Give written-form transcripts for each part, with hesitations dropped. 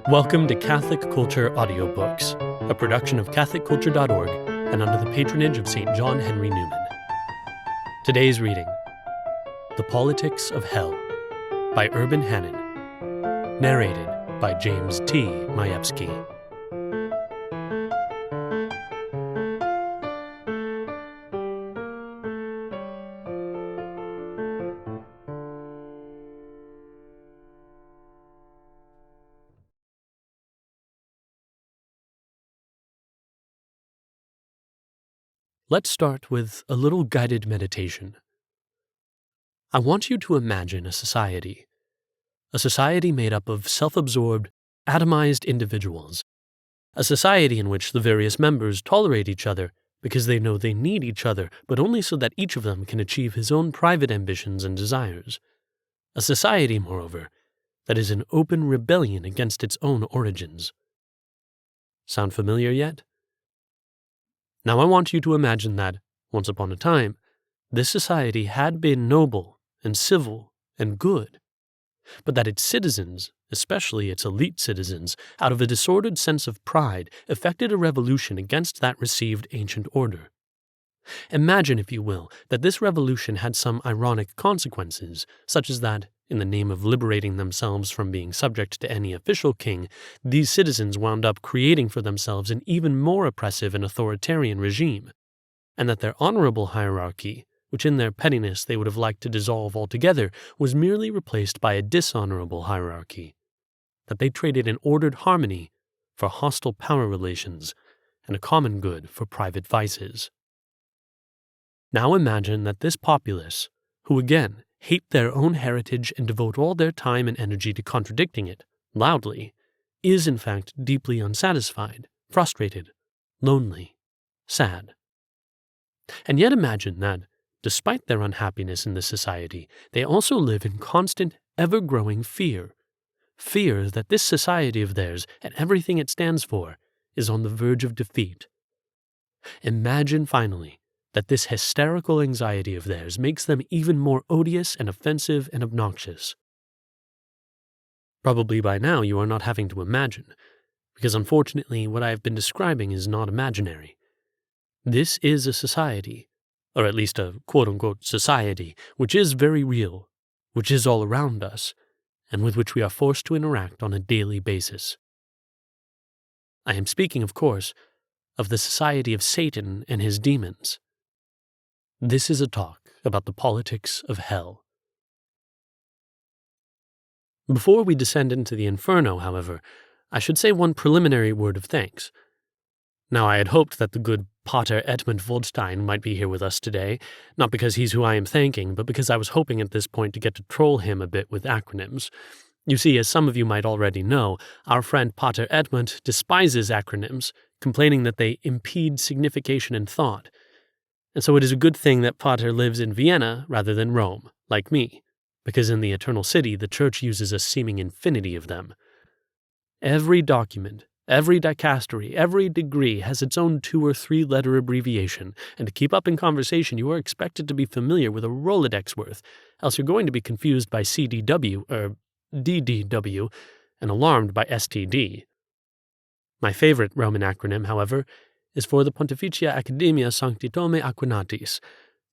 Welcome to Catholic Culture Audiobooks, a production of CatholicCulture.org and under the patronage of St. John Henry Newman. Today's reading, The Politics of Hell, by Urban Hannon, narrated by James T. Majewski. Let's start with a little guided meditation. I want you to imagine a society made up of self-absorbed, atomized individuals, a society in which the various members tolerate each other because they know they need each other, but only so that each of them can achieve his own private ambitions and desires. A society, moreover, that is in open rebellion against its own origins. Sound familiar yet? Now I want you to imagine that, once upon a time, this society had been noble and civil and good, but that its citizens, especially its elite citizens, out of a disordered sense of pride, effected a revolution against that received ancient order. Imagine, if you will, that this revolution had some ironic consequences, such as that, in the name of liberating themselves from being subject to any official king, these citizens wound up creating for themselves an even more oppressive and authoritarian regime, and that their honorable hierarchy, which in their pettiness they would have liked to dissolve altogether, was merely replaced by a dishonorable hierarchy, that they traded an ordered harmony for hostile power relations, and a common good for private vices. Now imagine that this populace, who again hate their own heritage and devote all their time and energy to contradicting it, loudly, is in fact deeply unsatisfied, frustrated, lonely, sad. And yet imagine that, despite their unhappiness in this society, they also live in constant, ever-growing fear that this society of theirs and everything it stands for is on the verge of defeat. Imagine, finally, that this hysterical anxiety of theirs makes them even more odious and offensive and obnoxious. Probably by now you are not having to imagine, because unfortunately what I have been describing is not imaginary. This is a society, or at least a quote-unquote society, which is very real, which is all around us, and with which we are forced to interact on a daily basis. I am speaking, of course, of the society of Satan and his demons. This is a talk about the politics of hell. Before we descend into the inferno, however, I should say one preliminary word of thanks. Now, I had hoped that the good Pater Edmund Waldstein might be here with us today, not because he's who I am thanking, but because I was hoping at this point to get to troll him a bit with acronyms. You see, as some of you might already know, our friend Pater Edmund despises acronyms, complaining that they impede signification in thought. And so it is a good thing that Pater lives in Vienna rather than Rome, like me, because in the Eternal City the Church uses a seeming infinity of them. Every document, every dicastery, every degree has its own 2 or 3 letter abbreviation, and to keep up in conversation you are expected to be familiar with a Rolodex worth, else you're going to be confused by CDW, or DDW, and alarmed by STD. My favorite Roman acronym, however, is for the Pontificia Academia Sanctitome Aquinatis,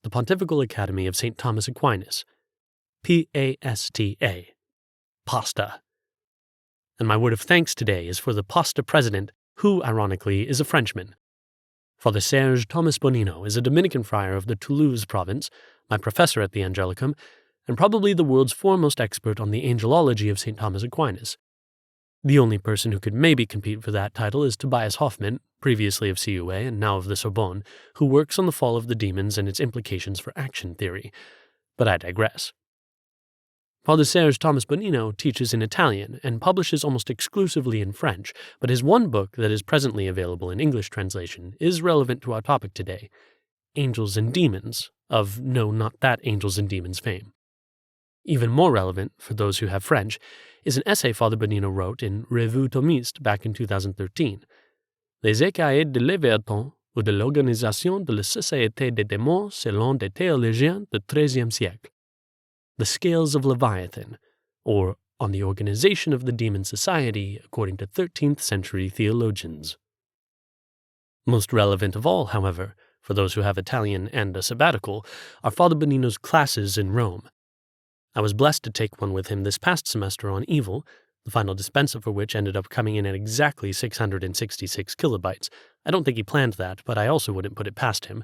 the Pontifical Academy of St. Thomas Aquinas, PASTA, PASTA. And my word of thanks today is for the PASTA president, who, ironically, is a Frenchman. Father Serge Thomas Bonino is a Dominican friar of the Toulouse province, my professor at the Angelicum, and probably the world's foremost expert on the angelology of St. Thomas Aquinas. The only person who could maybe compete for that title is Tobias Hoffmann, previously of CUA and now of the Sorbonne, who works on the fall of the demons and its implications for action theory. But I digress. Father Serge Thomas Bonino teaches in Italian and publishes almost exclusively in French, but his one book that is presently available in English translation is relevant to our topic today, Angels and Demons, of no, not that Angels and Demons fame. Even more relevant, for those who have French, is an essay Father Bonino wrote in Revue Thomiste back in 2013, Les écailles de l'Éverton ou de l'Organisation de la Société des Démons selon des théologiens du XIIIe siècle. The Scales of Leviathan, or on the organization of the demon society according to 13th century theologians. Most relevant of all, however, for those who have Italian and a sabbatical, are Father Bonino's classes in Rome. I was blessed to take one with him this past semester on evil, the final dispensa for which ended up coming in at exactly 666 kilobytes. I don't think he planned that, but I also wouldn't put it past him,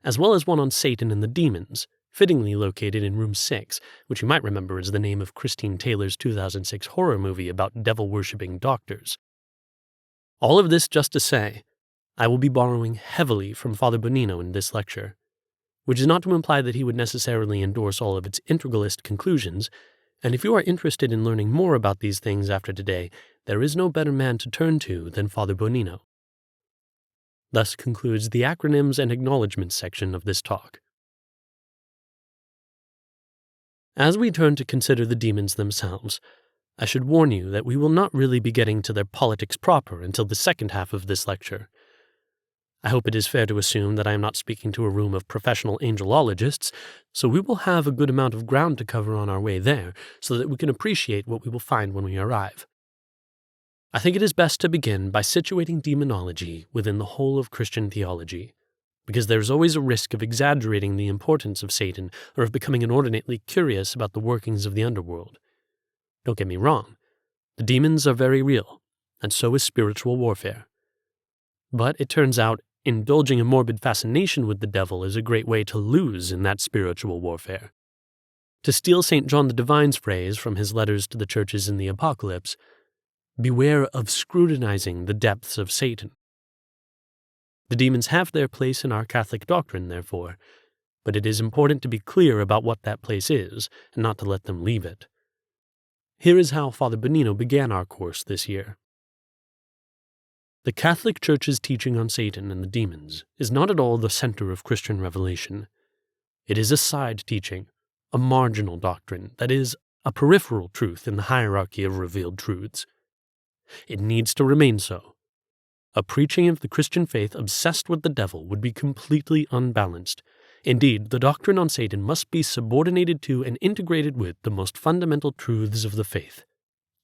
as well as one on Satan and the Demons, fittingly located in room 6, which you might remember is the name of Christine Taylor's 2006 horror movie about devil-worshipping doctors. All of this just to say, I will be borrowing heavily from Father Bonino in this lecture, which is not to imply that he would necessarily endorse all of its integralist conclusions, and if you are interested in learning more about these things after today, there is no better man to turn to than Father Bonino. Thus concludes the Acronyms and Acknowledgments section of this talk. As we turn to consider the demons themselves, I should warn you that we will not really be getting to their politics proper until the second half of this lecture. I hope it is fair to assume that I am not speaking to a room of professional angelologists, so we will have a good amount of ground to cover on our way there so that we can appreciate what we will find when we arrive. I think it is best to begin by situating demonology within the whole of Christian theology, because there is always a risk of exaggerating the importance of Satan or of becoming inordinately curious about the workings of the underworld. Don't get me wrong, the demons are very real, and so is spiritual warfare. But it turns out indulging a morbid fascination with the devil is a great way to lose in that spiritual warfare. To steal St. John the Divine's phrase from his letters to the churches in the Apocalypse, beware of scrutinizing the depths of Satan. The demons have their place in our Catholic doctrine, therefore, but it is important to be clear about what that place is and not to let them leave it. Here is how Father Bonino began our course this year. The Catholic Church's teaching on Satan and the demons is not at all the center of Christian revelation. It is a side teaching, a marginal doctrine, that is, a peripheral truth in the hierarchy of revealed truths. It needs to remain so. A preaching of the Christian faith obsessed with the devil would be completely unbalanced. Indeed, the doctrine on Satan must be subordinated to and integrated with the most fundamental truths of the faith.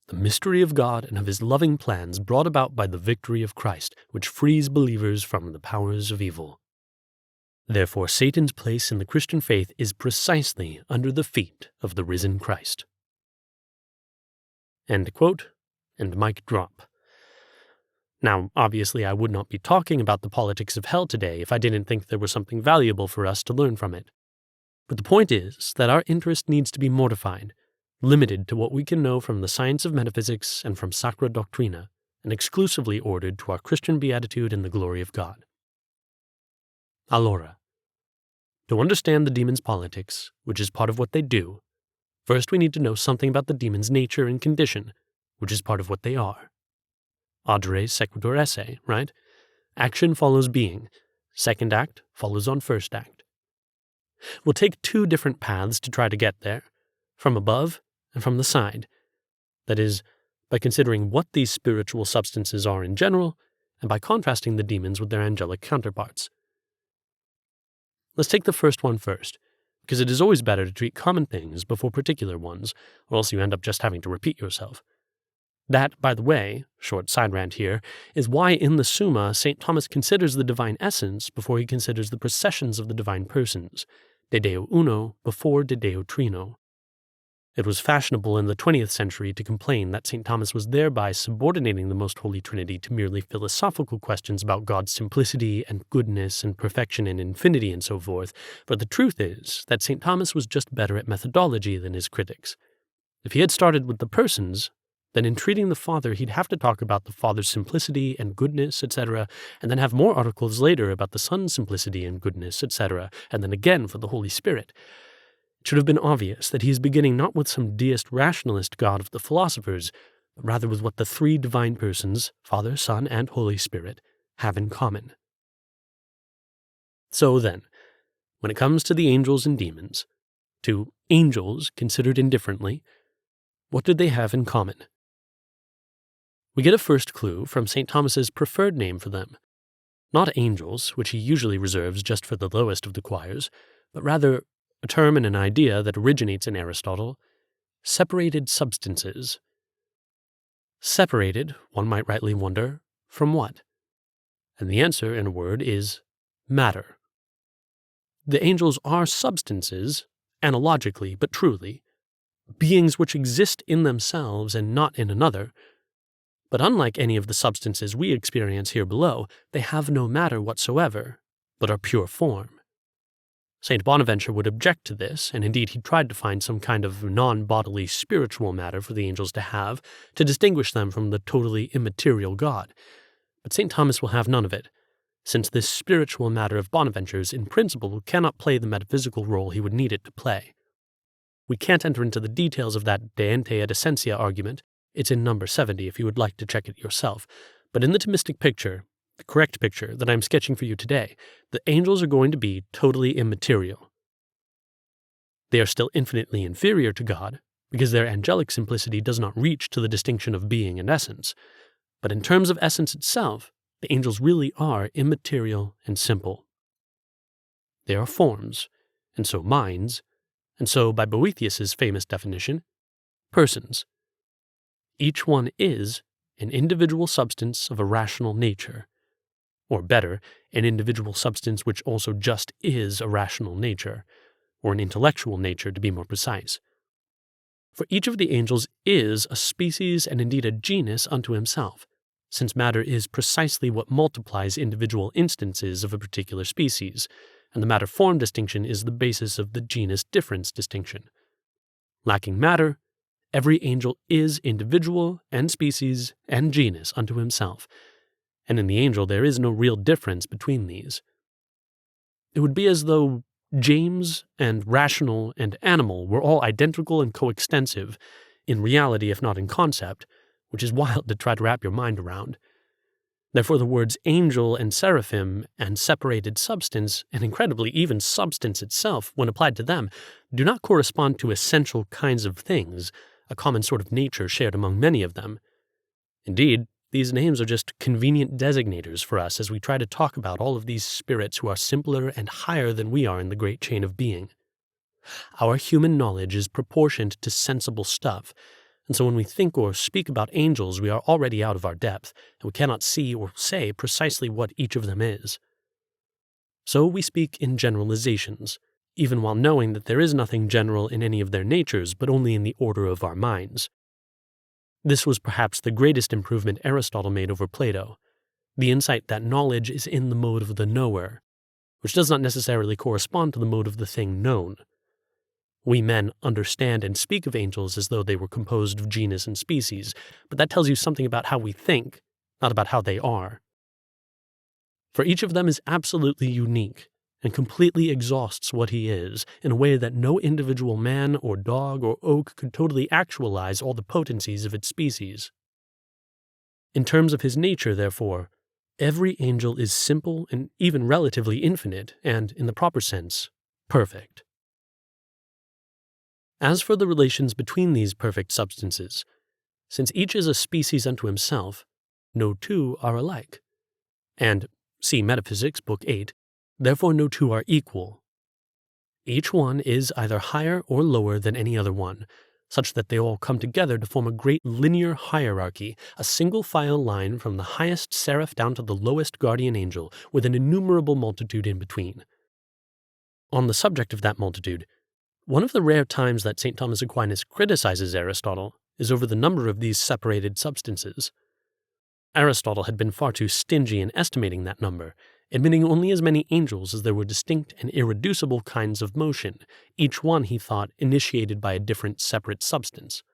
The mystery of God and of his loving plans brought about by the victory of Christ, which frees believers from the powers of evil. Therefore, Satan's place in the Christian faith is precisely under the feet of the risen Christ. End quote, and mic drop. Now, obviously, I would not be talking about the politics of hell today if I didn't think there was something valuable for us to learn from it. But the point is that our interest needs to be mortified, limited to what we can know from the science of metaphysics and from Sacra Doctrina, and exclusively ordered to our Christian beatitude and the glory of God. Allora, to understand the demons' politics, which is part of what they do, first we need to know something about the demons' nature and condition, which is part of what they are. Agere sequitur esse, right? Action follows being. Second act follows on first act. We'll take two different paths to try to get there, from above and from the side. That is, by considering what these spiritual substances are in general, and by contrasting the demons with their angelic counterparts. Let's take the first one first, because it is always better to treat common things before particular ones, or else you end up just having to repeat yourself. That, by the way, short side rant here, is why in the Summa St. Thomas considers the divine essence before he considers the processions of the divine persons, de Deo uno before de Deo trino. It was fashionable in the 20th century to complain that St. Thomas was thereby subordinating the Most Holy Trinity to merely philosophical questions about God's simplicity and goodness and perfection and infinity and so forth, but the truth is that St. Thomas was just better at methodology than his critics. If he had started with the persons, then in treating the Father he'd have to talk about the Father's simplicity and goodness, etc., and then have more articles later about the Son's simplicity and goodness, etc., and then again for the Holy Spirit. It should have been obvious that he is beginning not with some deist rationalist God of the philosophers, but rather with what the three divine persons, Father, Son, and Holy Spirit, have in common. So then, when it comes to the angels and demons, to angels considered indifferently, what do they have in common? We get a first clue from St. Thomas's preferred name for them. Not angels, which he usually reserves just for the lowest of the choirs, but rather a term and an idea that originates in Aristotle, Separated substances. Separated, one might rightly wonder, from what? And the answer, in a word, is matter. The angels are substances, analogically but truly, beings which exist in themselves and not in another, but unlike any of the substances we experience here below, they have no matter whatsoever, but are pure form. St. Bonaventure would object to this, and indeed he tried to find some kind of non-bodily spiritual matter for the angels to have, to distinguish them from the totally immaterial God. But St. Thomas will have none of it, since this spiritual matter of Bonaventure's, in principle, cannot play the metaphysical role he would need it to play. We can't enter into the details of that de ente et essentia argument. It's in number 70 if you would like to check it yourself. But in the Thomistic picture, the correct picture that I'm sketching for you today, the angels are going to be totally immaterial. They are still infinitely inferior to God, because their angelic simplicity does not reach to the distinction of being and essence. But in terms of essence itself, the angels really are immaterial and simple. They are forms, and so minds, and so, by Boethius's famous definition, persons. Each one is an individual substance of a rational nature, or better, an individual substance which also just is a rational nature, or an intellectual nature to be more precise. For each of the angels is a species and indeed a genus unto himself, since matter is precisely what multiplies individual instances of a particular species, and the matter-form distinction is the basis of the genus-difference distinction. Lacking matter, every angel is individual and species and genus unto himself, and in the angel there is no real difference between these. It would be as though James and rational and animal were all identical and coextensive, in reality if not in concept, which is wild to try to wrap your mind around. Therefore the words angel and seraphim and separated substance, and incredibly even substance itself, when applied to them, do not correspond to essential kinds of things, a common sort of nature shared among many of them. Indeed, these names are just convenient designators for us as we try to talk about all of these spirits who are simpler and higher than we are in the great chain of being. Our human knowledge is proportioned to sensible stuff, and so when we think or speak about angels, we are already out of our depth, and we cannot see or say precisely what each of them is. So we speak in generalizations, even while knowing that there is nothing general in any of their natures, but only in the order of our minds. This was perhaps the greatest improvement Aristotle made over Plato, the insight that knowledge is in the mode of the knower, which does not necessarily correspond to the mode of the thing known. We men understand and speak of angels as though they were composed of genus and species, but that tells you something about how we think, not about how they are. For each of them is absolutely unique, and completely exhausts what he is, in a way that no individual man or dog or oak could totally actualize all the potencies of its species. In terms of his nature, therefore, every angel is simple and even relatively infinite, and, in the proper sense, perfect. As for the relations between these perfect substances, since each is a species unto himself, no two are alike. And, see Metaphysics, Book 8, therefore no two are equal. Each one is either higher or lower than any other one, such that they all come together to form a great linear hierarchy, a single file line from the highest seraph down to the lowest guardian angel, with an innumerable multitude in between. On the subject of that multitude, one of the rare times that St. Thomas Aquinas criticizes Aristotle is over the number of these separated substances. Aristotle had been far too stingy in estimating that number, admitting only as many angels as there were distinct and irreducible kinds of motion, each one, he thought, initiated by a different separate substance.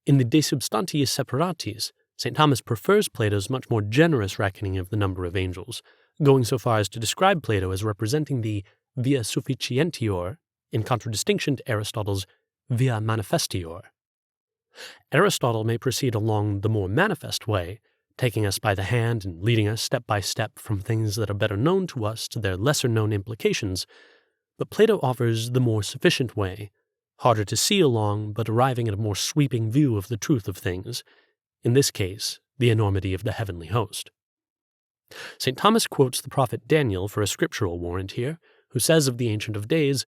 In the De Substantiis Separatis, St. Thomas prefers Plato's much more generous reckoning of the number of angels, going so far as to describe Plato as representing the via sufficientior, in contradistinction to Aristotle's via manifestior. Aristotle may proceed along the more manifest way, taking us by the hand and leading us step by step from things that are better known to us to their lesser-known implications, but Plato offers the more sufficient way, harder to see along, but arriving at a more sweeping view of the truth of things, in this case, the enormity of the heavenly host. St. Thomas quotes the prophet Daniel for a scriptural warrant here, who says of the Ancient of Days,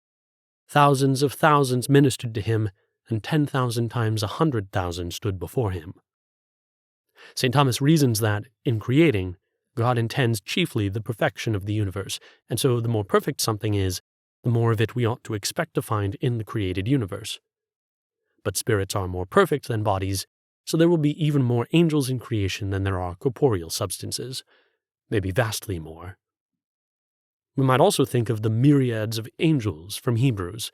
"Thousands of thousands ministered to him, and 10,000 times 100,000 stood before him. St. Thomas reasons that, in creating, God intends chiefly the perfection of the universe, and so the more perfect something is, the more of it we ought to expect to find in the created universe. But spirits are more perfect than bodies, so there will be even more angels in creation than there are corporeal substances, maybe vastly more. We might also think of the myriads of angels from Hebrews,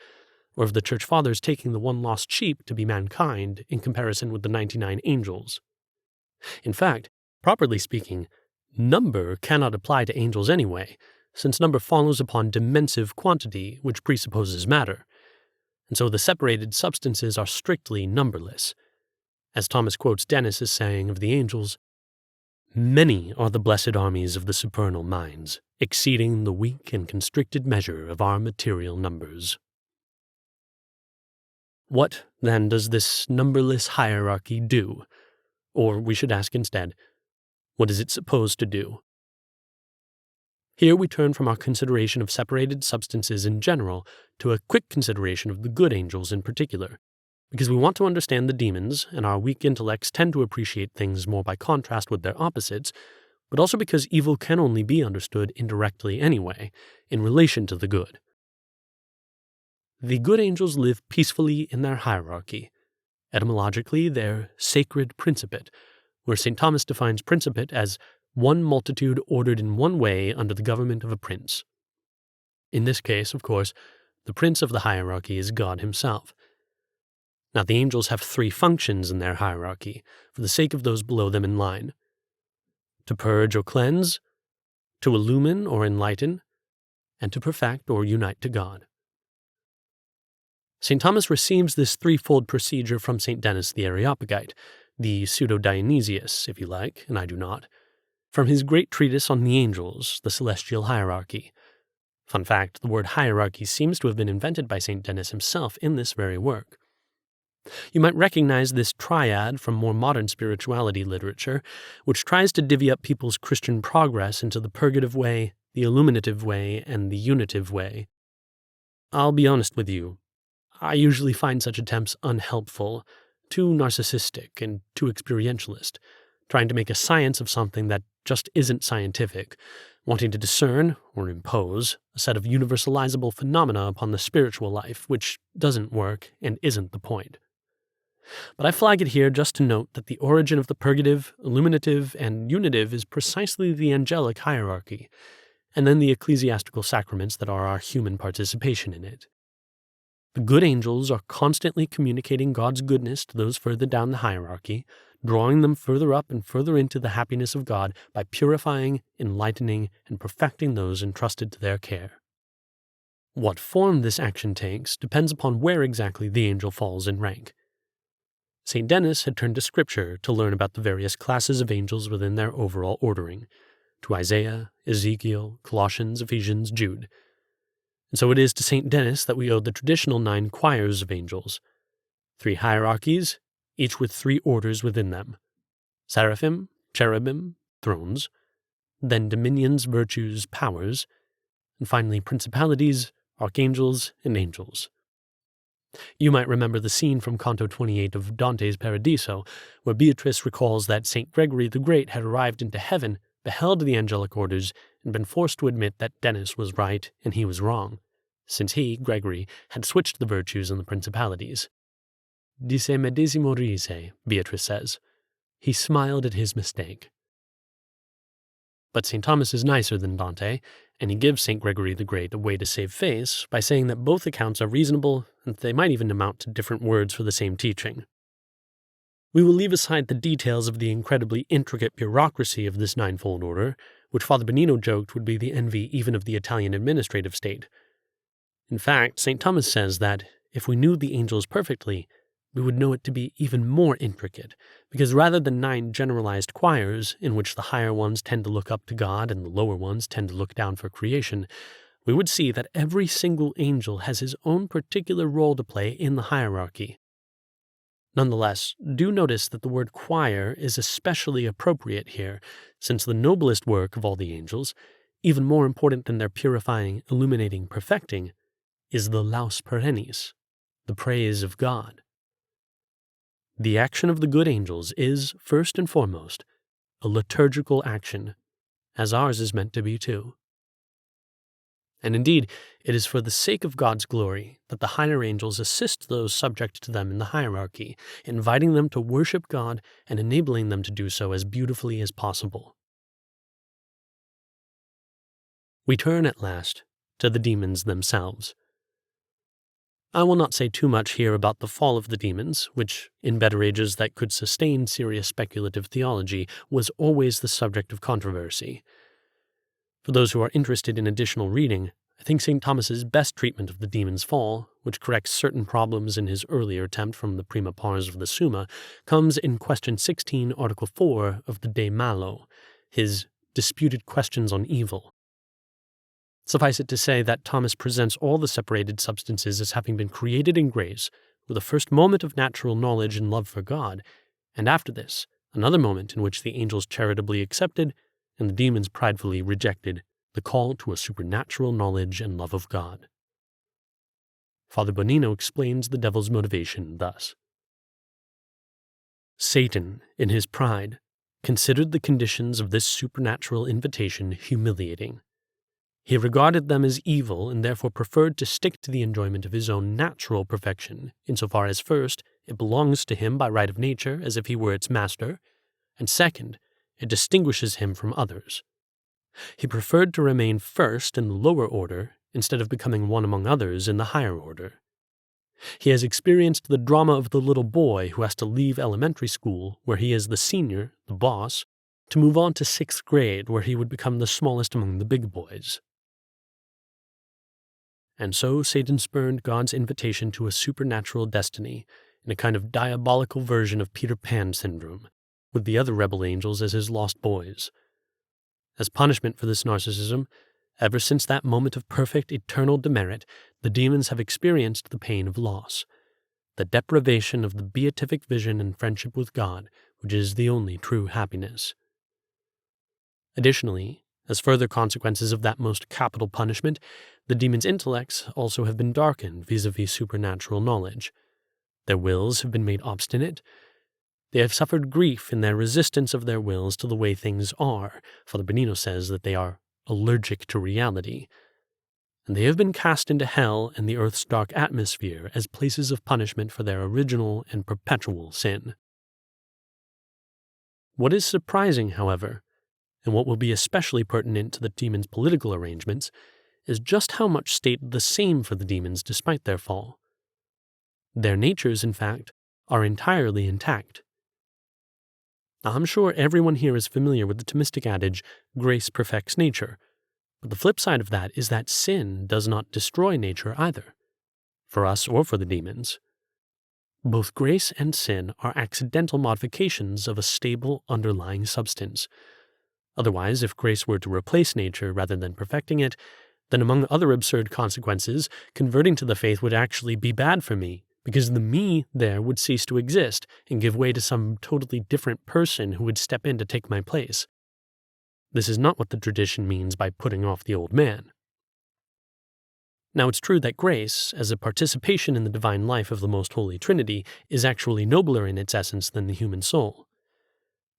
or of the Church Fathers taking the one lost sheep to be mankind in comparison with the 99 angels. In fact, properly speaking, number cannot apply to angels anyway, since number follows upon dimensive quantity, which presupposes matter, and so the separated substances are strictly numberless. As Thomas quotes Dennis as saying of the angels, "Many are the blessed armies of the supernal minds, exceeding the weak and constricted measure of our material numbers." What, then, does this numberless hierarchy do? Or we should ask instead, what is it supposed to do? Here we turn from our consideration of separated substances in general to a quick consideration of the good angels in particular, because we want to understand the demons, and our weak intellects tend to appreciate things more by contrast with their opposites, but also because evil can only be understood indirectly anyway, in relation to the good. The good angels live peacefully in their hierarchy. Etymologically, their sacred principate, where St. Thomas defines principate as one multitude ordered in one way under the government of a prince. In this case, of course, the prince of the hierarchy is God himself. Now, the angels have three functions in their hierarchy, for the sake of those below them in line: to purge or cleanse, to illumine or enlighten, and to perfect or unite to God. St. Thomas receives this threefold procedure from St. Denis the Areopagite, the pseudo-Dionysius, if you like, and I do not, from his great treatise on the angels, the celestial hierarchy. Fun fact, the word hierarchy seems to have been invented by St. Denis himself in this very work. You might recognize this triad from more modern spirituality literature, which tries to divvy up people's Christian progress into the purgative way, the illuminative way, and the unitive way. I'll be honest with you, I usually find such attempts unhelpful, too narcissistic, and too experientialist, trying to make a science of something that just isn't scientific, wanting to discern, or impose, a set of universalizable phenomena upon the spiritual life, which doesn't work and isn't the point. But I flag it here just to note that the origin of the purgative, illuminative, and unitive is precisely the angelic hierarchy, and then the ecclesiastical sacraments that are our human participation in it. The good angels are constantly communicating God's goodness to those further down the hierarchy, drawing them further up and further into the happiness of God by purifying, enlightening, and perfecting those entrusted to their care. What form this action takes depends upon where exactly the angel falls in rank. St. Denis had turned to Scripture to learn about the various classes of angels within their overall ordering, to Isaiah, Ezekiel, Colossians, Ephesians, Jude. And so it is to St. Denis that we owe the traditional 9 choirs of angels, 3 hierarchies, each with 3 orders within them: seraphim, cherubim, thrones, then dominions, virtues, powers, and finally principalities, archangels, and angels. You might remember the scene from Canto 28 of Dante's Paradiso, where Beatrice recalls that St. Gregory the Great had arrived into heaven, beheld the angelic orders, and been forced to admit that Denis was right and he was wrong, since he, Gregory, had switched the virtues and the principalities. Disse medesimo rise, Beatrice says. He smiled at his mistake. But St. Thomas is nicer than Dante, and he gives St. Gregory the Great a way to save face by saying that both accounts are reasonable and that they might even amount to different words for the same teaching. We will leave aside the details of the incredibly intricate bureaucracy of this 9-fold order, which Father Benino joked would be the envy even of the Italian administrative state. In fact, St. Thomas says that if we knew the angels perfectly, we would know it to be even more intricate, because rather than 9 generalized choirs, in which the higher ones tend to look up to God and the lower ones tend to look down for creation, we would see that every single angel has his own particular role to play in the hierarchy. Nonetheless, do notice that the word choir is especially appropriate here, since the noblest work of all the angels, even more important than their purifying, illuminating, perfecting, is the laus perennis, the praise of God. The action of the good angels is, first and foremost, a liturgical action, as ours is meant to be too. And indeed, it is for the sake of God's glory that the higher angels assist those subject to them in the hierarchy, inviting them to worship God and enabling them to do so as beautifully as possible. We turn at last to the demons themselves. I will not say too much here about the fall of the demons, which, in better ages that could sustain serious speculative theology, was always the subject of controversy. For those who are interested in additional reading, I think St. Thomas's best treatment of the demon's fall, which corrects certain problems in his earlier attempt from the prima pars of the Summa, comes in question 16, article 4 of the De Malo, his Disputed Questions on Evil. Suffice it to say that Thomas presents all the separated substances as having been created in grace, with a first moment of natural knowledge and love for God, and after this, another moment in which the angels charitably accepted and the demons pridefully rejected the call to a supernatural knowledge and love of God. Father Bonino explains the devil's motivation thus. Satan, in his pride, considered the conditions of this supernatural invitation humiliating. He regarded them as evil and therefore preferred to stick to the enjoyment of his own natural perfection, insofar as first, it belongs to him by right of nature as if he were its master, and second, it distinguishes him from others. He preferred to remain first in the lower order instead of becoming one among others in the higher order. He has experienced the drama of the little boy who has to leave elementary school, where he is the senior, the boss, to move on to 6th grade, where he would become the smallest among the big boys. And so Satan spurned God's invitation to a supernatural destiny in a kind of diabolical version of Peter Pan syndrome, with the other rebel angels as his lost boys. As punishment for this narcissism, ever since that moment of perfect, eternal demerit, the demons have experienced the pain of loss, the deprivation of the beatific vision and friendship with God, which is the only true happiness. Additionally, as further consequences of that most capital punishment, the demons' intellects also have been darkened vis-à-vis supernatural knowledge. Their wills have been made obstinate. They have suffered grief in their resistance of their wills to the way things are. Father Bonino says that they are allergic to reality. And they have been cast into hell and the earth's dark atmosphere as places of punishment for their original and perpetual sin. What is surprising, however, and what will be especially pertinent to the demons' political arrangements, is just how much stayed the same for the demons despite their fall. Their natures, in fact, are entirely intact. Now, I'm sure everyone here is familiar with the Thomistic adage, grace perfects nature, but the flip side of that is that sin does not destroy nature either, for us or for the demons. Both grace and sin are accidental modifications of a stable underlying substance. Otherwise, if grace were to replace nature rather than perfecting it, then among other absurd consequences, converting to the faith would actually be bad for me, because the me there would cease to exist and give way to some totally different person who would step in to take my place. This is not what the tradition means by putting off the old man. Now, it's true that grace, as a participation in the divine life of the Most Holy Trinity, is actually nobler in its essence than the human soul.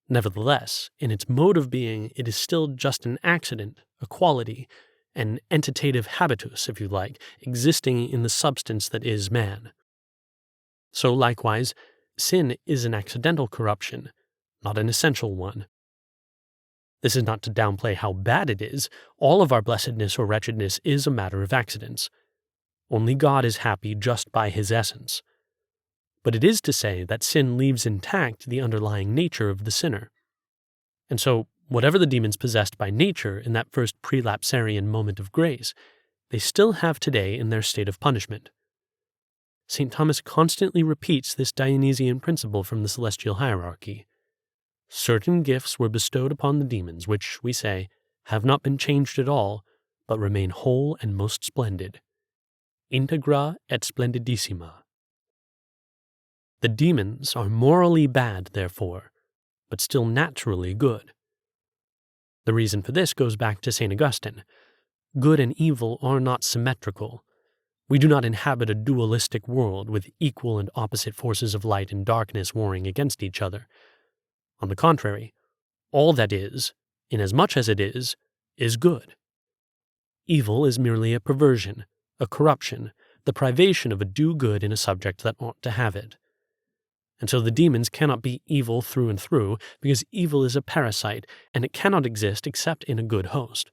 Nevertheless, in its mode of being, it is still just an accident, a quality, an entitative habitus, if you like, existing in the substance that is man. So likewise, sin is an accidental corruption, not an essential one. This is not to downplay how bad it is. All of our blessedness or wretchedness is a matter of accidents. Only God is happy just by his essence. But it is to say that sin leaves intact the underlying nature of the sinner. And so, whatever the demons possessed by nature in that first prelapsarian moment of grace, they still have today in their state of punishment. St. Thomas constantly repeats this Dionysian principle from the celestial hierarchy. Certain gifts were bestowed upon the demons which, we say, have not been changed at all, but remain whole and most splendid. Integra et splendidissima. The demons are morally bad, therefore, but still naturally good. The reason for this goes back to St. Augustine. Good and evil are not symmetrical. We do not inhabit a dualistic world with equal and opposite forces of light and darkness warring against each other. On the contrary, all that is, inasmuch as it is good. Evil is merely a perversion, a corruption, the privation of a due good in a subject that ought to have it. And so the demons cannot be evil through and through, because evil is a parasite, and it cannot exist except in a good host.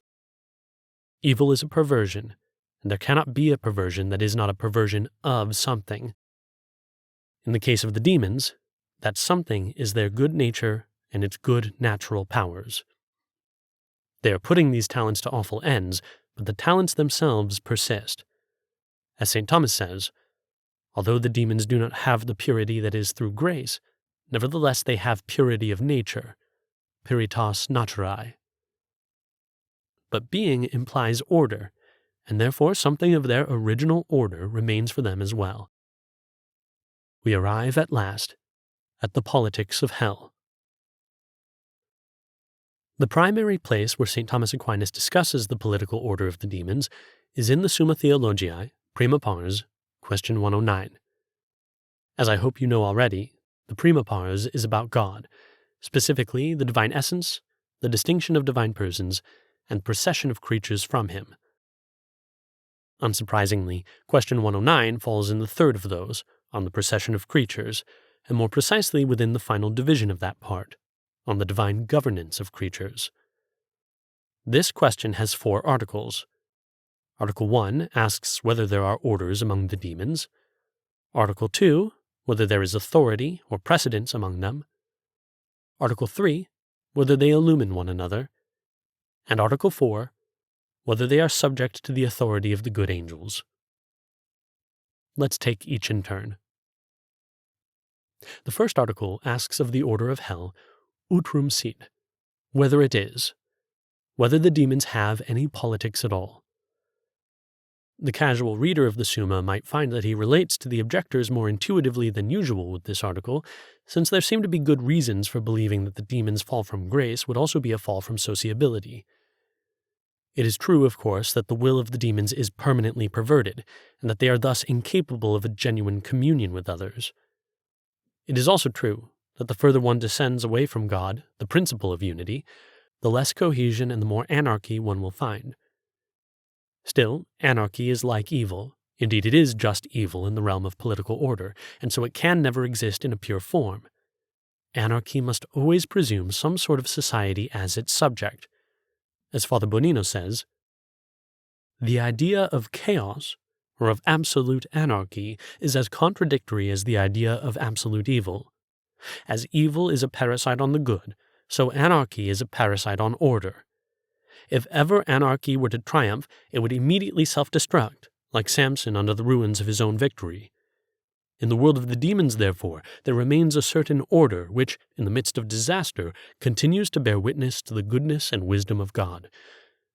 Evil is a perversion, and there cannot be a perversion that is not a perversion of something. In the case of the demons, that something is their good nature and its good natural powers. They are putting these talents to awful ends, but the talents themselves persist. As St. Thomas says, although the demons do not have the purity that is through grace, nevertheless they have purity of nature, puritas naturae. But being implies order, and therefore something of their original order remains for them as well. We arrive at last at the politics of hell. The primary place where St. Thomas Aquinas discusses the political order of the demons is in the Summa Theologiae, Prima Pars, question 109. As I hope you know already, the Prima Pars is about God, specifically the divine essence, the distinction of divine persons, and procession of creatures from him. Unsurprisingly, question 109 falls in the third of those, on the procession of creatures, and more precisely within the final division of that part, on the divine governance of creatures. This question has 4 articles. Article 1 asks whether there are orders among the demons. Article 2, whether there is authority or precedence among them. Article 3, whether they illumine one another. And Article 4, whether they are subject to the authority of the good angels. Let's take each in turn. The first article asks of the order of hell, utrum sit, whether it is, whether the demons have any politics at all. The casual reader of the Summa might find that he relates to the objectors more intuitively than usual with this article, since there seem to be good reasons for believing that the demons' fall from grace would also be a fall from sociability. It is true, of course, that the will of the demons is permanently perverted, and that they are thus incapable of a genuine communion with others. It is also true that the further one descends away from God, the principle of unity, the less cohesion and the more anarchy one will find. Still, anarchy is like evil. Indeed, it is just evil in the realm of political order, and so it can never exist in a pure form. Anarchy must always presume some sort of society as its subject. As Father Bonino says, the idea of chaos, or of absolute anarchy, is as contradictory as the idea of absolute evil. As evil is a parasite on the good, so anarchy is a parasite on order. If ever anarchy were to triumph, it would immediately self-destruct, like Samson under the ruins of his own victory. In the world of the demons, therefore, there remains a certain order which, in the midst of disaster, continues to bear witness to the goodness and wisdom of God.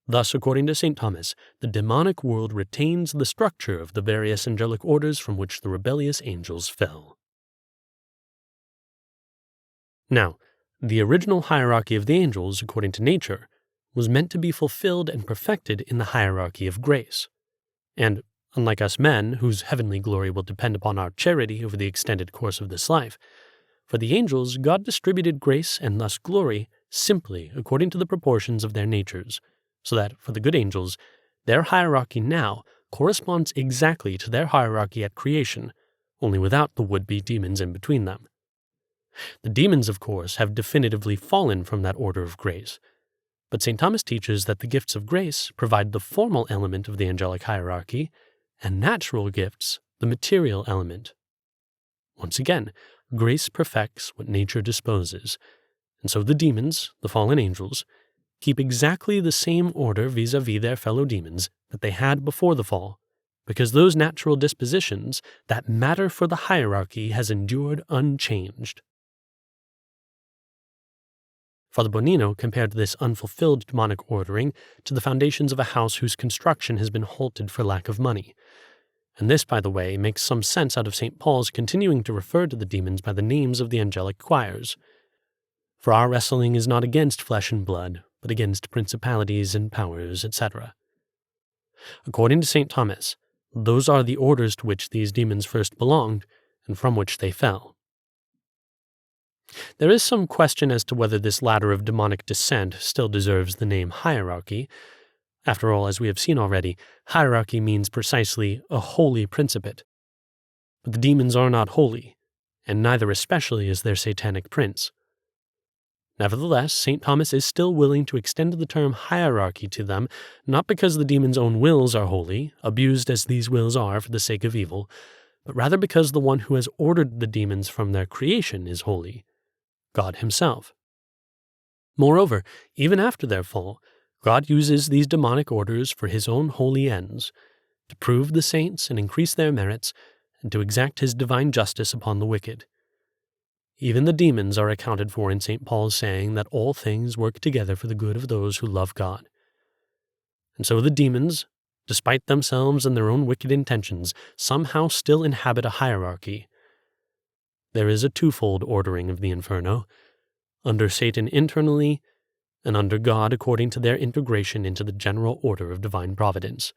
Thus, according to St. Thomas, the demonic world retains the structure of the various angelic orders from which the rebellious angels fell. Now, the original hierarchy of the angels, according to nature, was meant to be fulfilled and perfected in the hierarchy of grace. And, unlike us men, whose heavenly glory will depend upon our charity over the extended course of this life, for the angels God distributed grace and thus glory simply according to the proportions of their natures, so that, for the good angels, their hierarchy now corresponds exactly to their hierarchy at creation, only without the would-be demons in between them. The demons, of course, have definitively fallen from that order of grace, but St. Thomas teaches that the gifts of grace provide the formal element of the angelic hierarchy, and natural gifts the material element. Once again, grace perfects what nature disposes, and so the demons, the fallen angels, keep exactly the same order vis-à-vis their fellow demons that they had before the fall, because those natural dispositions, that matter for the hierarchy, has endured unchanged. Father Bonino compared this unfulfilled demonic ordering to the foundations of a house whose construction has been halted for lack of money. And this, by the way, makes some sense out of St. Paul's continuing to refer to the demons by the names of the angelic choirs. For our wrestling is not against flesh and blood, but against principalities and powers, etc. According to St. Thomas, Those are the orders to which these demons first belonged, and from which they fell. There is some question as to whether this ladder of demonic descent still deserves the name hierarchy. After all, as we have seen already, hierarchy means precisely a holy principate. But the demons are not holy, and neither especially is their satanic prince. Nevertheless, St. Thomas is still willing to extend the term hierarchy to them, not because the demons' own wills are holy, abused as these wills are for the sake of evil, but rather because the one who has ordered the demons from their creation is holy, God himself. Moreover, even after their fall, God uses these demonic orders for his own holy ends, to prove the saints and increase their merits, and to exact his divine justice upon the wicked. Even the demons are accounted for in St. Paul's saying that all things work together for the good of those who love God. And so the demons, despite themselves and their own wicked intentions, somehow still inhabit a hierarchy. There is a twofold ordering of the Inferno, under Satan internally, and under God according to their integration into the general order of divine providence.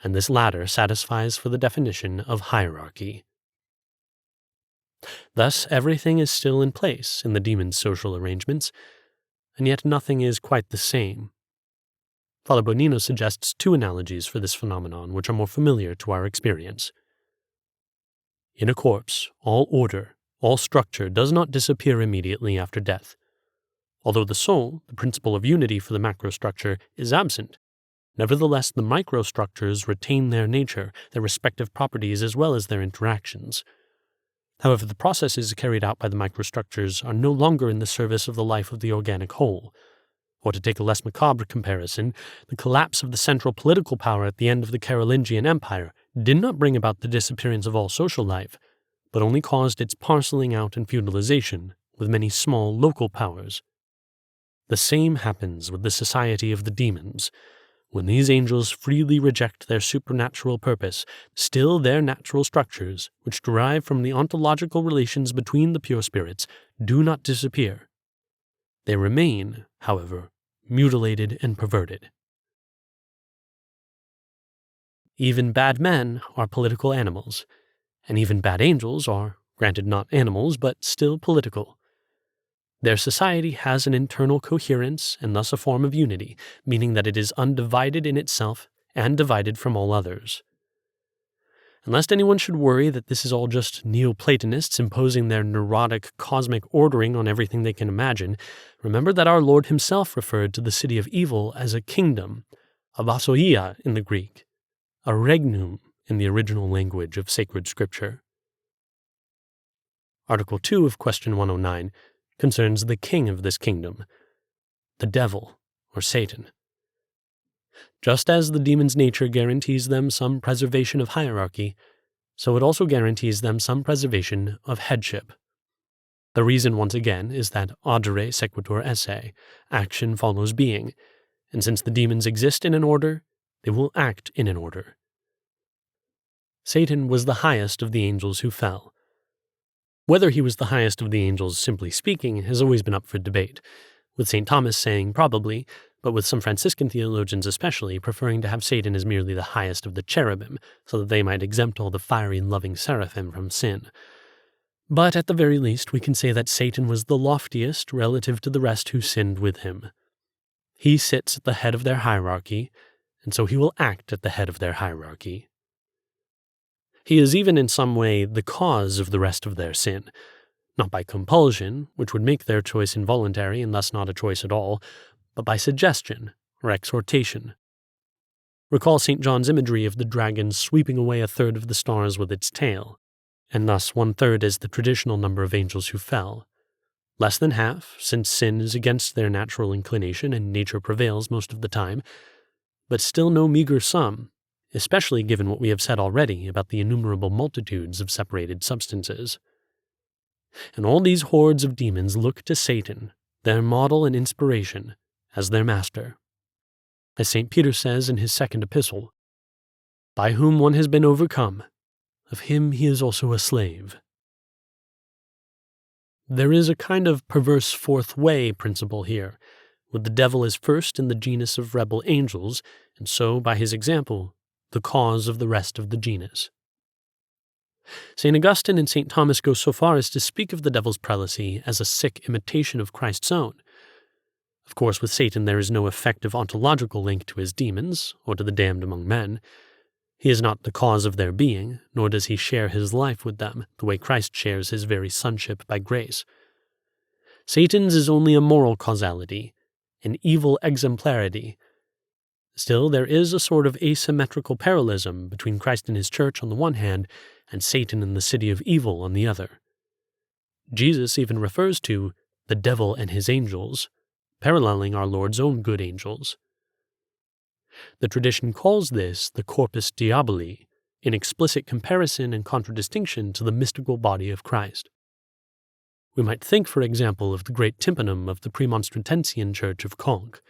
And this latter satisfies for the definition of hierarchy. Thus, everything is still in place in the demons' social arrangements, and yet nothing is quite the same. Father Bonino suggests two analogies for this phenomenon which are more familiar to our experience. In a corpse, all order, all structure does not disappear immediately after death. Although the soul, the principle of unity for the macrostructure, is absent, nevertheless the microstructures retain their nature, their respective properties as well as their interactions. However, the processes carried out by the microstructures are no longer in the service of the life of the organic whole. Or to take a less macabre comparison, the collapse of the central political power at the end of the Carolingian Empire did not bring about the disappearance of all social life, but only caused its parceling out and feudalization with many small local powers. The same happens with the society of the demons. When these angels freely reject their supernatural purpose, still their natural structures, which derive from the ontological relations between the pure spirits, do not disappear. They remain, however, mutilated and perverted. Even bad men are political animals, and even bad angels are, granted not animals, but still political. Their society has an internal coherence and thus a form of unity, meaning that it is undivided in itself and divided from all others. And lest anyone should worry that this is all just Neoplatonists imposing their neurotic cosmic ordering on everything they can imagine, remember that our Lord himself referred to the city of evil as a kingdom, a vasoia in the Greek, a regnum in the original language of sacred scripture. Article 2 of question 109 concerns the king of this kingdom, the devil, or Satan. Just as the demon's nature guarantees them some preservation of hierarchy, so it also guarantees them some preservation of headship. The reason, once again, is that audere sequitur esse, action follows being, and since the demons exist in an order, they will act in an order. Satan was the highest of the angels who fell. Whether he was the highest of the angels, simply speaking, has always been up for debate, with St. Thomas saying probably, but with some Franciscan theologians especially preferring to have Satan as merely the highest of the cherubim, so that they might exempt all the fiery and loving seraphim from sin. But at the very least, we can say that Satan was the loftiest relative to the rest who sinned with him. He sits at the head of their hierarchy, and so he will act at the head of their hierarchy. He is even in some way the cause of the rest of their sin, not by compulsion, which would make their choice involuntary and thus not a choice at all, but by suggestion or exhortation. Recall St. John's imagery of the dragon sweeping away a third of the stars with its tail, and thus 1/3 is the traditional number of angels who fell. Less than half, since sin is against their natural inclination and nature prevails most of the time, but still no meager sum, especially given what we have said already about the innumerable multitudes of separated substances. And all these hordes of demons look to Satan, their model and inspiration, as their master. As St. Peter says in his second epistle, "By whom one has been overcome, of him he is also a slave." There is a kind of perverse fourth way principle here, with the devil as first in the genus of rebel angels, and so, by his example, the cause of the rest of the genus. St. Augustine and St. Thomas go so far as to speak of the devil's prelacy as a sick imitation of Christ's own. Of course, with Satan there is no effective ontological link to his demons, or to the damned among men. He is not the cause of their being, nor does he share his life with them, the way Christ shares his very sonship by grace. Satan's is only a moral causality, an evil exemplarity. Still, there is a sort of asymmetrical parallelism between Christ and his church on the one hand, and Satan and the city of evil on the other. Jesus even refers to the devil and his angels, paralleling our Lord's own good angels. The tradition calls this the corpus diaboli, in explicit comparison and contradistinction to the mystical body of Christ. We might think, for example, of the great tympanum of the Premonstratensian Church of Conques,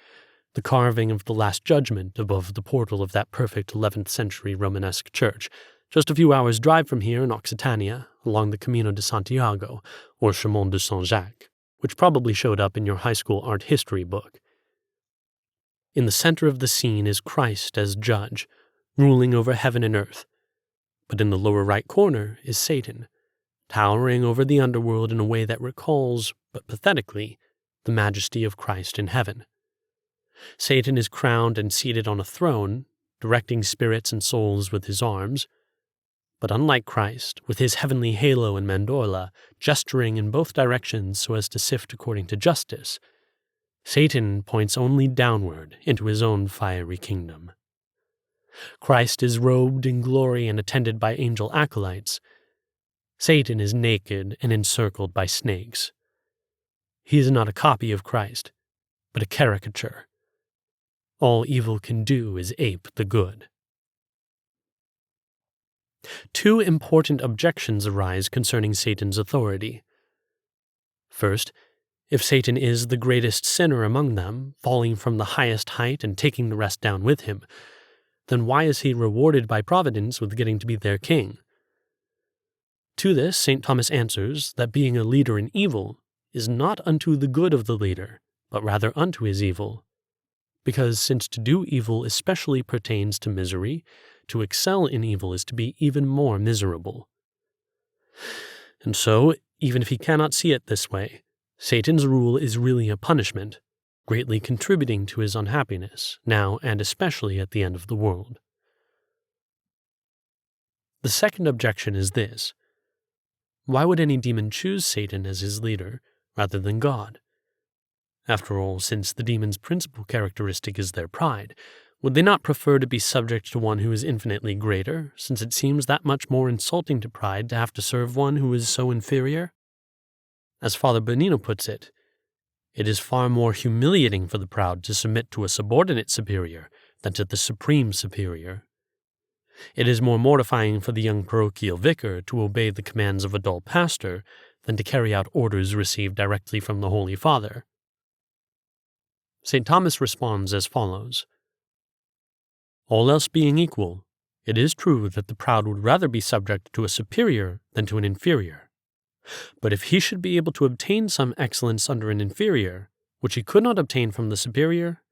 the carving of the Last Judgment above the portal of that perfect 11th century Romanesque church, just a few hours' drive from here in Occitania, along the Camino de Santiago, or Chemin de Saint-Jacques, which probably showed up in your high school art history book. In the center of the scene is Christ as judge, ruling over heaven and earth, but in the lower right corner is Satan, towering over the underworld in a way that recalls, but pathetically, the majesty of Christ in heaven. Satan is crowned and seated on a throne, directing spirits and souls with his arms, but unlike Christ, with his heavenly halo and mandorla gesturing in both directions so as to sift according to justice, Satan points only downward into his own fiery kingdom. Christ is robed in glory and attended by angel acolytes. Satan is naked and encircled by snakes. He is not a copy of Christ, but a caricature. All evil can do is ape the good. Two important objections arise concerning Satan's authority. First, if Satan is the greatest sinner among them, falling from the highest height and taking the rest down with him, then why is he rewarded by providence with getting to be their king? To this, St. Thomas answers that being a leader in evil is not unto the good of the leader, but rather unto his evil. Because since to do evil especially pertains to misery, to excel in evil is to be even more miserable. And so, even if he cannot see it this way, Satan's rule is really a punishment, greatly contributing to his unhappiness, now and especially at the end of the world. The second objection is this: why would any demon choose Satan as his leader rather than God? After all, since the demon's principal characteristic is their pride, would they not prefer to be subject to one who is infinitely greater, since it seems that much more insulting to pride to have to serve one who is so inferior? As Father Bernino puts it is far more humiliating for the proud to submit to a subordinate superior than to the supreme superior. It is more mortifying for the young parochial vicar to obey the commands of a dull pastor than to carry out orders received directly from the Holy Father. St. Thomas responds as follows: all else being equal, it is true that the proud would rather be subject to a superior than to an inferior. But if he should be able to obtain some excellence under an inferior, which he could not obtain from the superior,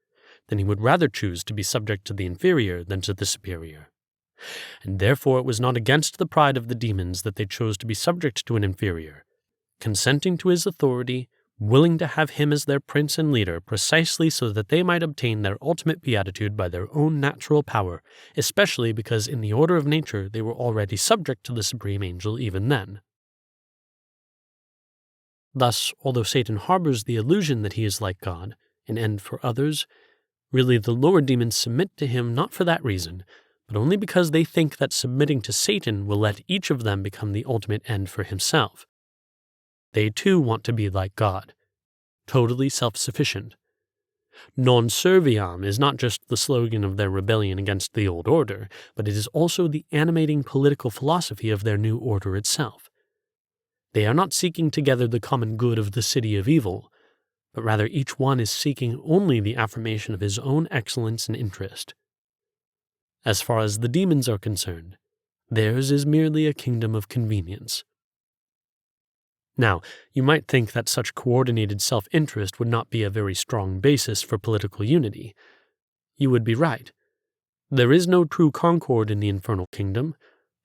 then he would rather choose to be subject to the inferior than to the superior. And therefore it was not against the pride of the demons that they chose to be subject to an inferior, consenting to his authority, willing to have him as their prince and leader precisely so that they might obtain their ultimate beatitude by their own natural power, especially because in the order of nature they were already subject to the supreme angel even then. Thus, although Satan harbors the illusion that he is like God, an end for others, really the lower demons submit to him not for that reason, but only because they think that submitting to Satan will let each of them become the ultimate end for himself. They too want to be like God, totally self-sufficient. Non serviam is not just the slogan of their rebellion against the old order, but it is also the animating political philosophy of their new order itself. They are not seeking together the common good of the city of evil, but rather each one is seeking only the affirmation of his own excellence and interest. As far as the demons are concerned, theirs is merely a kingdom of convenience. Now, you might think that such coordinated self-interest would not be a very strong basis for political unity. You would be right. There is no true concord in the infernal kingdom,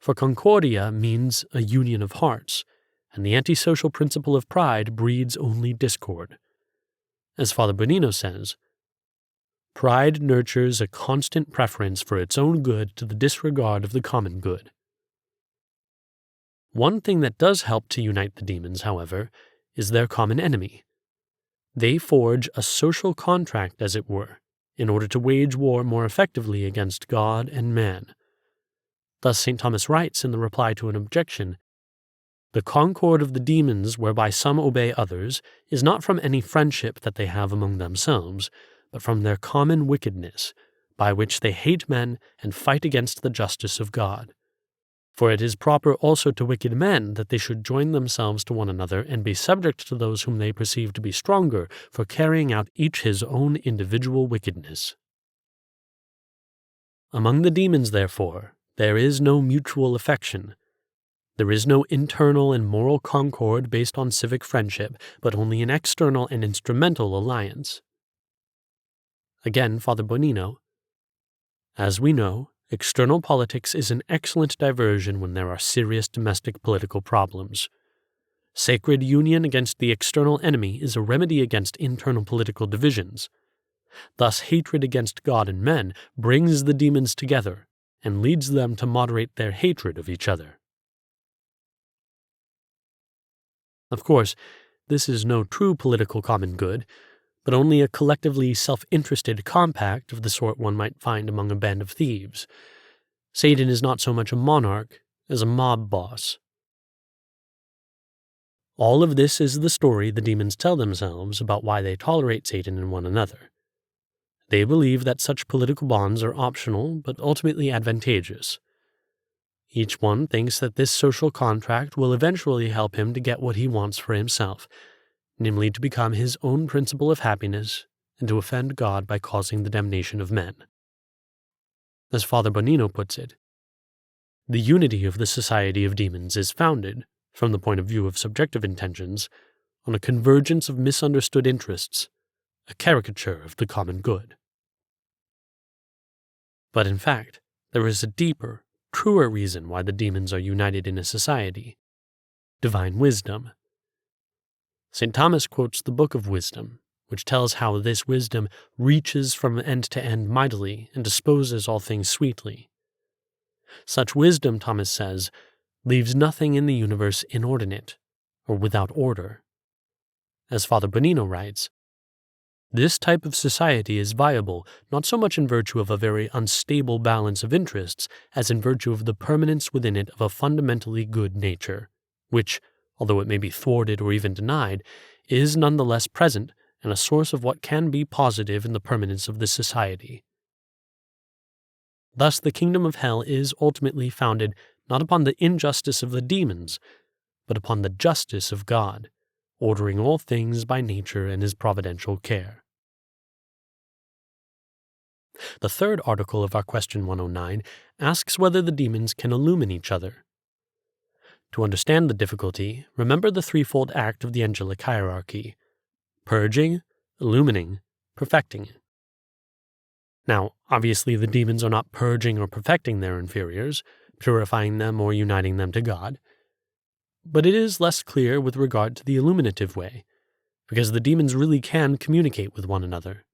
for concordia means a union of hearts, and the antisocial principle of pride breeds only discord. As Father Bonino says, pride nurtures a constant preference for its own good to the disregard of the common good. One thing that does help to unite the demons, however, is their common enemy. They forge a social contract, as it were, in order to wage war more effectively against God and man. Thus St. Thomas writes in the reply to an objection, "The concord of the demons whereby some obey others is not from any friendship that they have among themselves, but from their common wickedness, by which they hate men and fight against the justice of God. For it is proper also to wicked men that they should join themselves to one another and be subject to those whom they perceive to be stronger for carrying out each his own individual wickedness." Among the demons, therefore, there is no mutual affection. There is no internal and moral concord based on civic friendship, but only an external and instrumental alliance. Again, Father Bonino, "As we know, external politics is an excellent diversion when there are serious domestic political problems. Sacred union against the external enemy is a remedy against internal political divisions. Thus hatred against God and men brings the demons together and leads them to moderate their hatred of each other." Of course, this is no true political common good, but only a collectively self-interested compact of the sort one might find among a band of thieves. Satan is not so much a monarch as a mob boss. All of this is the story the demons tell themselves about why they tolerate Satan in one another. They believe that such political bonds are optional but ultimately advantageous. Each one thinks that this social contract will eventually help him to get what he wants for himself, namely to become his own principle of happiness and to offend God by causing the damnation of men. As Father Bonino puts it, the unity of the society of demons is founded, from the point of view of subjective intentions, on a convergence of misunderstood interests, a caricature of the common good. But in fact, there is a deeper, truer reason why the demons are united in a society: divine wisdom. St. Thomas quotes the Book of Wisdom, which tells how this wisdom reaches from end to end mightily and disposes all things sweetly. Such wisdom, Thomas says, leaves nothing in the universe inordinate or without order. As Father Bonino writes, "This type of society is viable not so much in virtue of a very unstable balance of interests as in virtue of the permanence within it of a fundamentally good nature, which, although it may be thwarted or even denied, is nonetheless present and a source of what can be positive in the permanence of this society." Thus the kingdom of hell is ultimately founded not upon the injustice of the demons, but upon the justice of God, ordering all things by nature and his providential care. The third article of our question 109 asks whether the demons can illumine each other. To understand the difficulty, remember the threefold act of the angelic hierarchy: purging, illumining, perfecting. Now, obviously the demons are not purging or perfecting their inferiors, purifying them or uniting them to God. But it is less clear with regard to the illuminative way, because the demons really can communicate with one another.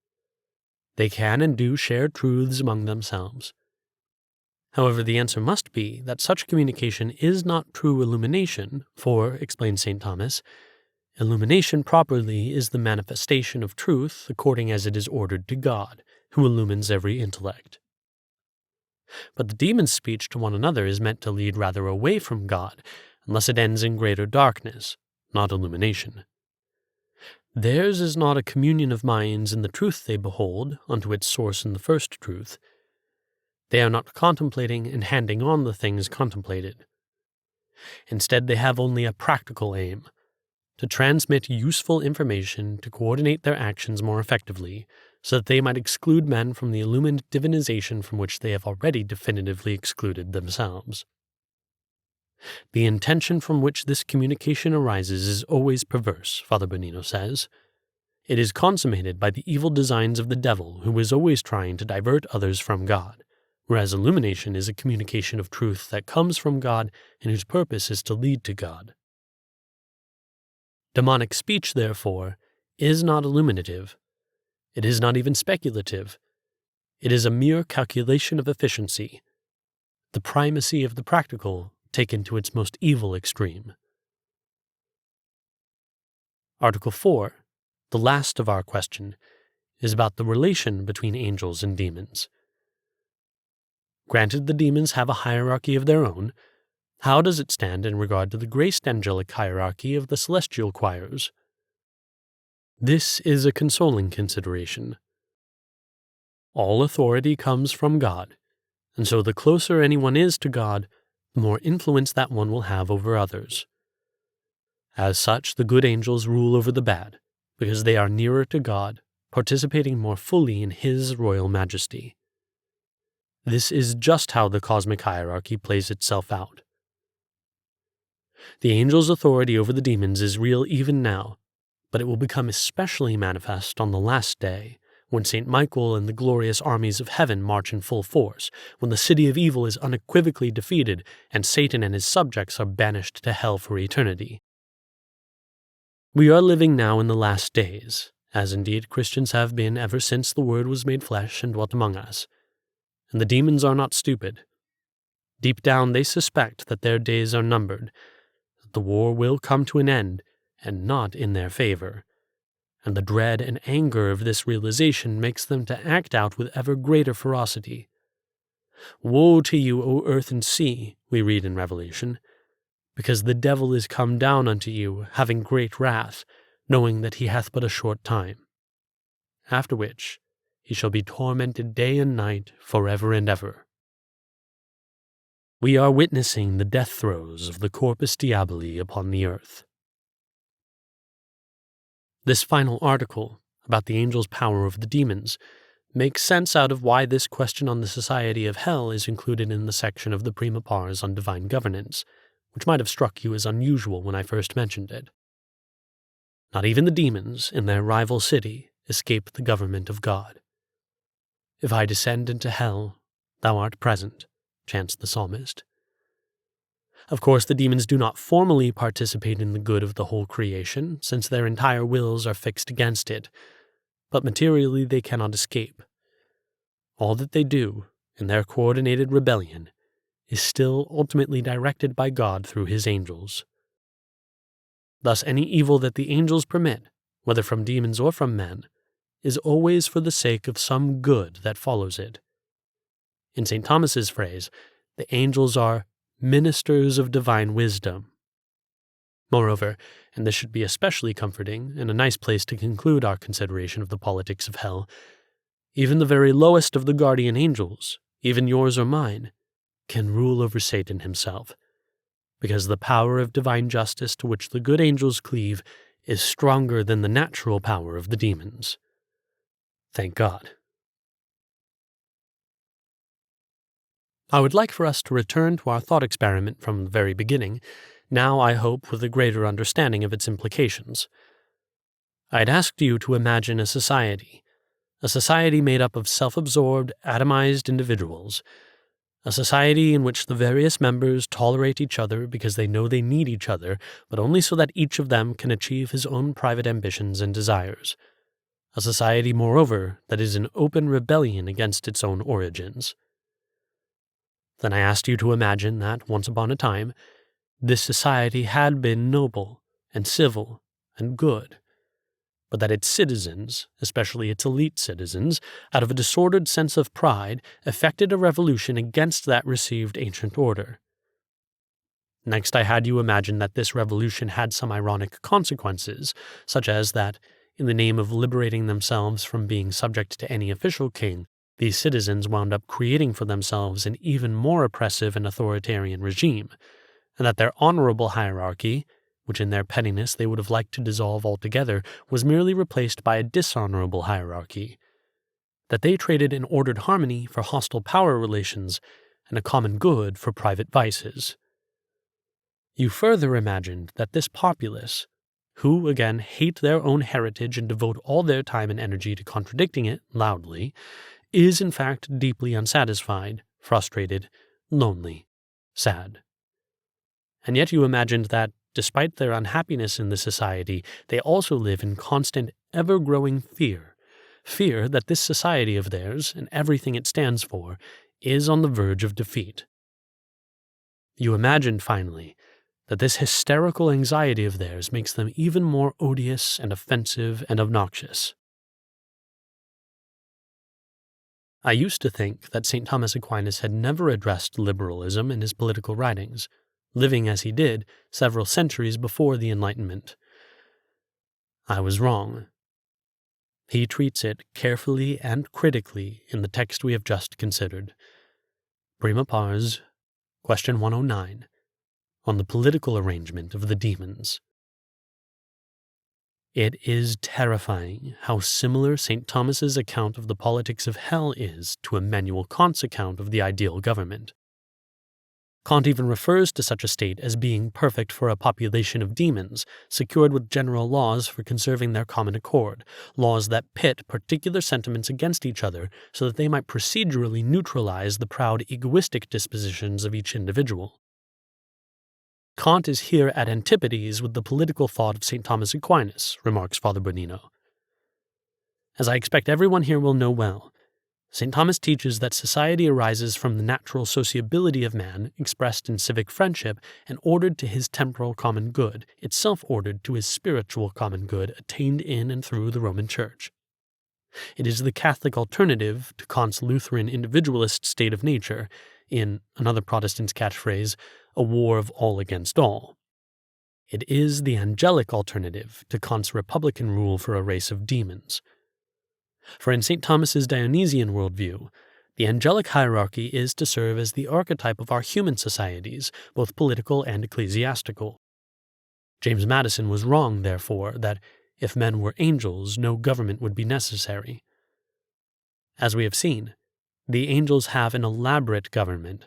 They can and do share truths among themselves. However, the answer must be that such communication is not true illumination, for, explains St. Thomas, illumination properly is the manifestation of truth according as it is ordered to God, who illumines every intellect. But the demons' speech to one another is meant to lead rather away from God, unless it ends in greater darkness, not illumination. Theirs is not a communion of minds in the truth they behold unto its source in the first truth. They are not contemplating and handing on the things contemplated. Instead, they have only a practical aim: to transmit useful information to coordinate their actions more effectively, so that they might exclude men from the illumined divinization from which they have already definitively excluded themselves. The intention from which this communication arises is always perverse, Father Bonino says. It is consummated by the evil designs of the devil, who is always trying to divert others from God, whereas illumination is a communication of truth that comes from God and whose purpose is to lead to God. Demonic speech, therefore, is not illuminative. It is not even speculative. It is a mere calculation of efficiency, the primacy of the practical taken to its most evil extreme. Article 4, the last of our question, is about the relation between angels and demons. Granted the demons have a hierarchy of their own, how does it stand in regard to the graced angelic hierarchy of the celestial choirs? This is a consoling consideration. All authority comes from God, and so the closer anyone is to God, the more influence that one will have over others. As such, the good angels rule over the bad, because they are nearer to God, participating more fully in His royal majesty. This is just how the cosmic hierarchy plays itself out. The angels' authority over the demons is real even now, but it will become especially manifest on the last day, when St. Michael and the glorious armies of heaven march in full force, when the city of evil is unequivocally defeated and Satan and his subjects are banished to hell for eternity. We are living now in the last days, as indeed Christians have been ever since the Word was made flesh and dwelt among us. And the demons are not stupid. Deep down they suspect that their days are numbered, that the war will come to an end, and not in their favor. And the dread and anger of this realization makes them to act out with ever greater ferocity. "Woe to you, O earth and sea," we read in Revelation, "because the devil is come down unto you, having great wrath, knowing that he hath but a short time. After which he shall be tormented day and night forever and ever." We are witnessing the death throes of the corpus diaboli upon the earth. This final article, about the angels' power over the demons, makes sense out of why this question on the society of hell is included in the section of the Prima Pars on divine governance, which might have struck you as unusual when I first mentioned it. Not even the demons, in their rival city, escape the government of God. "If I descend into hell, thou art present," chants the psalmist. Of course, the demons do not formally participate in the good of the whole creation, since their entire wills are fixed against it, but materially they cannot escape. All that they do, in their coordinated rebellion, is still ultimately directed by God through His angels. Thus, any evil that the angels permit, whether from demons or from men, is always for the sake of some good that follows it. In St. Thomas's phrase, the angels are ministers of divine wisdom. Moreover, and this should be especially comforting and a nice place to conclude our consideration of the politics of hell, even the very lowest of the guardian angels, even yours or mine, can rule over Satan himself, because the power of divine justice to which the good angels cleave is stronger than the natural power of the demons. Thank God. I would like for us to return to our thought experiment from the very beginning, now I hope with a greater understanding of its implications. I had asked you to imagine a society made up of self-absorbed, atomized individuals, a society in which the various members tolerate each other because they know they need each other, but only so that each of them can achieve his own private ambitions and desires. A society, moreover, that is in open rebellion against its own origins. Then I asked you to imagine that, once upon a time, this society had been noble and civil and good, but that its citizens, especially its elite citizens, out of a disordered sense of pride, effected a revolution against that received ancient order. Next, I had you imagine that this revolution had some ironic consequences, such as that, in the name of liberating themselves from being subject to any official king, these citizens wound up creating for themselves an even more oppressive and authoritarian regime, and that their honorable hierarchy, which in their pettiness they would have liked to dissolve altogether, was merely replaced by a dishonorable hierarchy, that they traded in ordered harmony for hostile power relations and a common good for private vices. You further imagined that this populace, who again hate their own heritage and devote all their time and energy to contradicting it loudly, is in fact deeply unsatisfied, frustrated, lonely, sad. And yet you imagined that, despite their unhappiness in the society, they also live in constant, ever-growing fear. Fear that this society of theirs, and everything it stands for, is on the verge of defeat. You imagined, finally, that this hysterical anxiety of theirs makes them even more odious and offensive and obnoxious. I used to think that St. Thomas Aquinas had never addressed liberalism in his political writings, living as he did several centuries before the Enlightenment. I was wrong. He treats it carefully and critically in the text we have just considered. Prima pars, question 109, on the political arrangement of the demons. It is terrifying how similar St. Thomas's account of the politics of hell is to Immanuel Kant's account of the ideal government. Kant even refers to such a state as being perfect for a population of demons, secured with general laws for conserving their common accord, laws that pit particular sentiments against each other so that they might procedurally neutralize the proud egoistic dispositions of each individual. Kant is here at antipodes with the political thought of St. Thomas Aquinas, remarks Father Bonino. As I expect everyone here will know well, St. Thomas teaches that society arises from the natural sociability of man expressed in civic friendship and ordered to his temporal common good, itself ordered to his spiritual common good attained in and through the Roman Church. It is the Catholic alternative to Kant's Lutheran individualist state of nature, in another Protestant's catchphrase, a war of all against all. It is the angelic alternative to Kant's republican rule for a race of demons. For in St. Thomas's Dionysian worldview, the angelic hierarchy is to serve as the archetype of our human societies, both political and ecclesiastical. James Madison was wrong, therefore, that if men were angels, no government would be necessary. As we have seen, the angels have an elaborate government,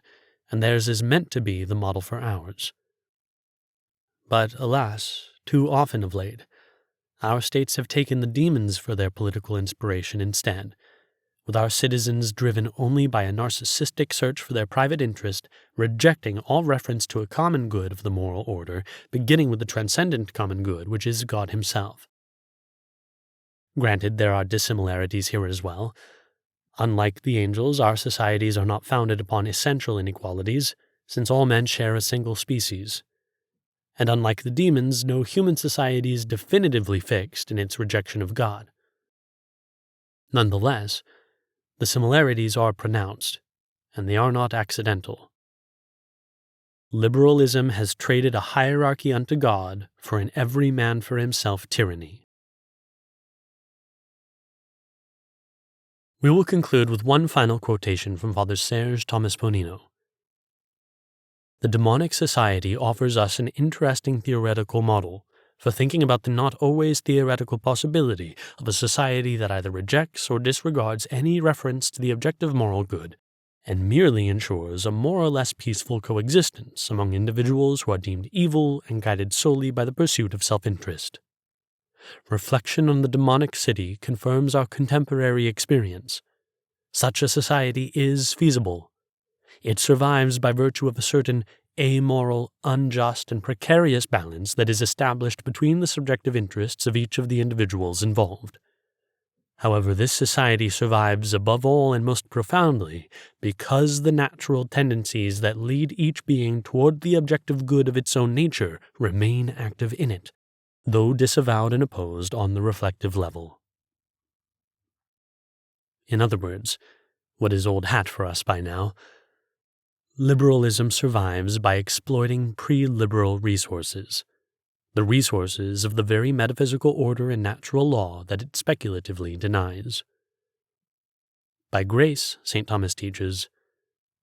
and theirs is meant to be the model for ours. But, alas, too often of late, our states have taken the demons for their political inspiration instead, with our citizens driven only by a narcissistic search for their private interest, rejecting all reference to a common good of the moral order, beginning with the transcendent common good, which is God himself. Granted, there are dissimilarities here as well. Unlike the angels, our societies are not founded upon essential inequalities, since all men share a single species. And unlike the demons, no human society is definitively fixed in its rejection of God. Nonetheless, the similarities are pronounced, and they are not accidental. Liberalism has traded a hierarchy unto God for an every man for himself tyranny. We will conclude with one final quotation from Father Serge Thomas Bonino. The demonic society offers us an interesting theoretical model for thinking about the not always theoretical possibility of a society that either rejects or disregards any reference to the objective moral good and merely ensures a more or less peaceful coexistence among individuals who are deemed evil and guided solely by the pursuit of self-interest. Reflection on the demonic city confirms our contemporary experience. Such a society is feasible. It survives by virtue of a certain amoral, unjust, and precarious balance that is established between the subjective interests of each of the individuals involved. However, this society survives above all and most profoundly because the natural tendencies that lead each being toward the objective good of its own nature remain active in it, though disavowed and opposed on the reflective level. In other words, what is old hat for us by now? Liberalism survives by exploiting pre-liberal resources, the resources of the very metaphysical order and natural law that it speculatively denies. By grace, St. Thomas teaches,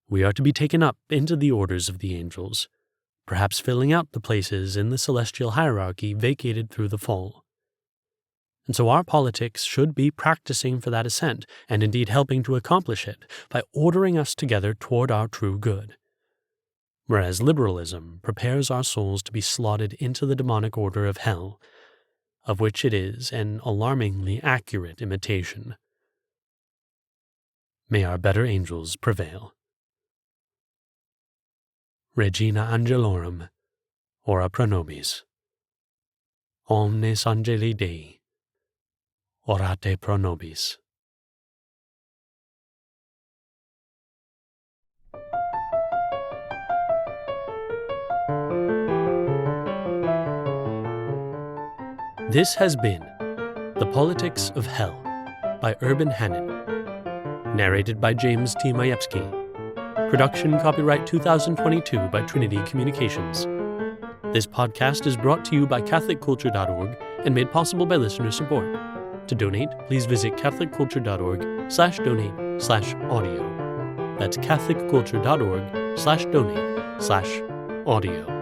we are to be taken up into the orders of the angels, perhaps filling out the places in the celestial hierarchy vacated through the fall. And so our politics should be practicing for that ascent, and indeed helping to accomplish it, by ordering us together toward our true good. Whereas liberalism prepares our souls to be slotted into the demonic order of hell, of which it is an alarmingly accurate imitation. May our better angels prevail. Regina Angelorum, ora pro nobis. Omnes Angeli Dei, orate pro nobis. This has been The Politics of Hell by Urban Hannon. Narrated by James T. Majewski. Production copyright 2022 by Trinity Communications. This podcast is brought to you by CatholicCulture.org and made possible by listener support. To donate, please visit CatholicCulture.org/donate/audio. That's CatholicCulture.org/donate/audio.